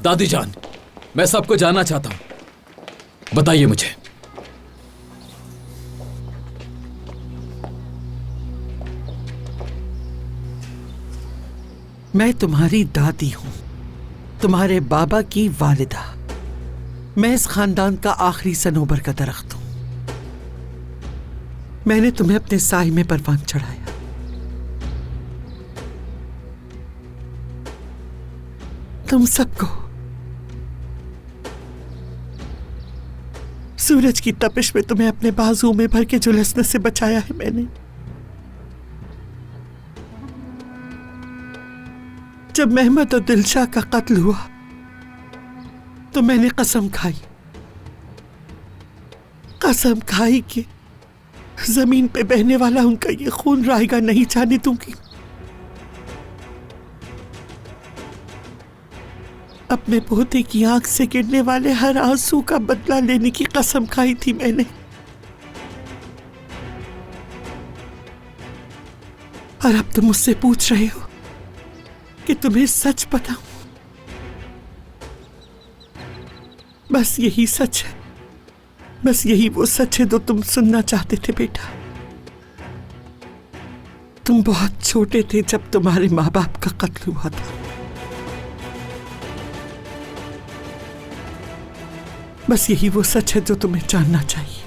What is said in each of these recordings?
दादी जान, मैं सबको जानना चाहता हूं, बताइए मुझे। मैं तुम्हारी दादी हूं, तुम्हारे बाबा की वालिदा। मैं इस खानदान का आखिरी सनोबर का दरख्त हूं। मैंने तुम्हें अपने साए में परवान चढ़ाया। तुम सबको सूरज की तपिश में तुम्हें अपने बाजुओं में भर के झुलसने से बचाया है मैंने। जब मेहमद और दिलशाह का कत्ल हुआ तो मैंने कसम खाई कि जमीन पे बहने वाला उनका ये खून रायगा नहीं जाने दूंगी। अपने पोते की आंख से गिरने वाले हर आंसू का बदला लेने की कसम खाई थी मैंने। और अब तुम मुझसे पूछ रहे हो कि तुम्हें सच बताऊं? बस यही सच है, बस यही वो सच है जो तुम सुनना चाहते थे बेटा। तुम बहुत छोटे थे जब तुम्हारे माँ बाप का कत्ल हुआ था। बस यही वो सच है जो तुम्हें जानना चाहिए।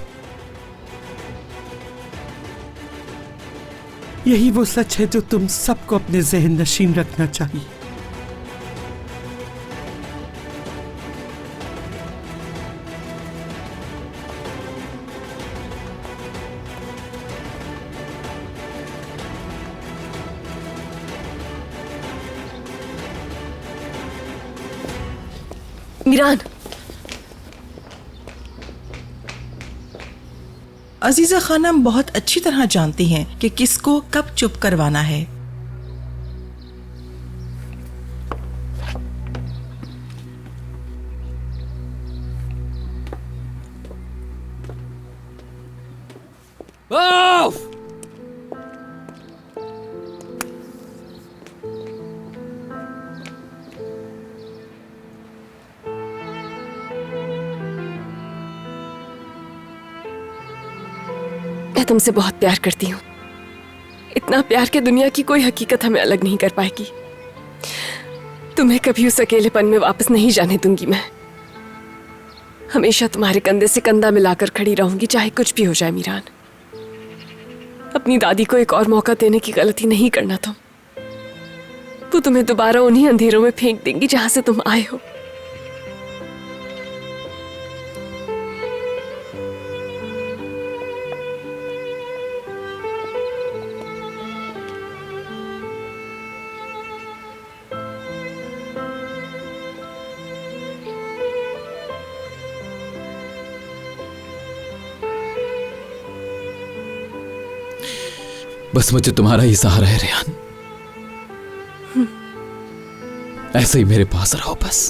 यही वो सच है जो तुम सबको अपने ज़हन नशीन रखना चाहिए। मीरान, अजीजा खानम बहुत अच्छी तरह जानती हैं कि किसको कब चुप करवाना है। मैं तुमसे बहुत प्यार करती हूँ। इतना प्यार कि दुनिया की कोई हकीकत हमें अलग नहीं कर पाएगी। तुम्हें कभी उस अकेलेपन में वापस नहीं जाने दूंगी। मैं हमेशा तुम्हारे कंधे से कंधा मिलाकर खड़ी रहूंगी, चाहे कुछ भी हो जाए। मीरान, अपनी दादी को एक और मौका देने की गलती नहीं करना तुम। वो तुम्हें दोबारा उन्हीं अंधेरों में फेंक देंगी जहां से तुम आए हो। बस मुझे तुम्हारा ही सहारा है रेहान। ऐसे ही मेरे पास रहो बस।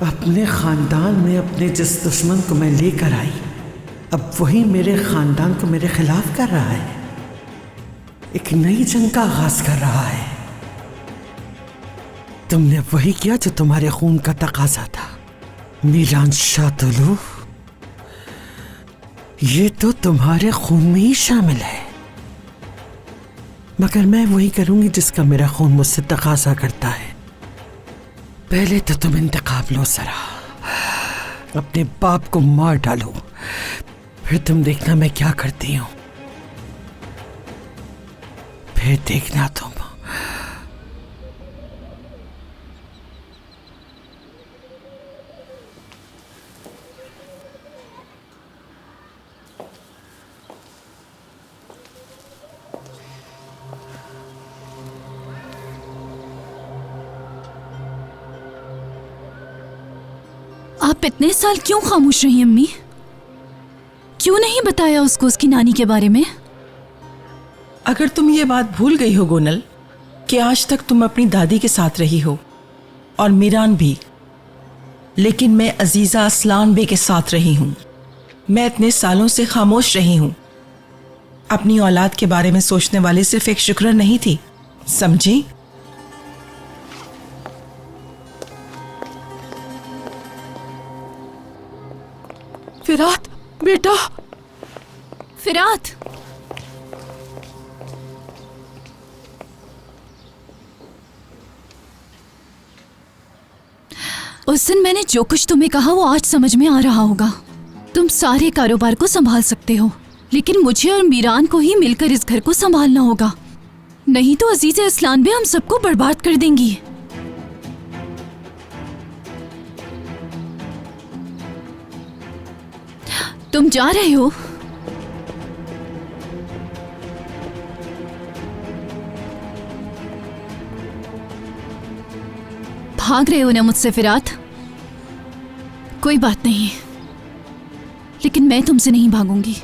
अपने खानदान में अपने जिस दुश्मन को मैं लेकर आई, अब वही मेरे खानदान को मेरे खिलाफ कर रहा है। एक नई जंग का आगाज कर रहा है। तुमने वही किया जो तुम्हारे खून का तकाजा था। मीरान शाह तुलू, ये तो तुम्हारे खून में ही शामिल है। मगर मैं वही करूंगी जिसका मेरा खून मुझसे तकाजा करता है। पहले तो तुम इंतकाम लो जरा, अपने बाप को मार डालो, फिर तुम देखना मैं क्या करती हूं। फिर देखना तुम आप इतने साल क्यों खामोश रही अम्मी? क्यों नहीं बताया उसको उसकी नानी के बारे में? अगर तुम ये बात भूल गई हो गोनल कि आज तक तुम अपनी दादी के साथ रही हो और मीरान भी, लेकिन मैं अजीजा असलान बे के साथ रही हूं। मैं इतने सालों से खामोश रही हूं। अपनी औलाद के बारे में सोचने वाली सिर्फ एक शुक्र नहीं थी, समझी? फिरात बेटा। फिरात, उस दिन मैंने जो कुछ तुम्हें कहा वो आज समझ में आ रहा होगा। तुम सारे कारोबार को संभाल सकते हो, लेकिन मुझे और मीरान को ही मिलकर इस घर को संभालना होगा, नहीं तो अजीज़े असलान भी हम सबको बर्बाद कर देंगी। तुम जा रहे हो? भाग रहे हो ना मुझसे फिरात? कोई बात नहीं, लेकिन मैं तुमसे नहीं भागूंगी।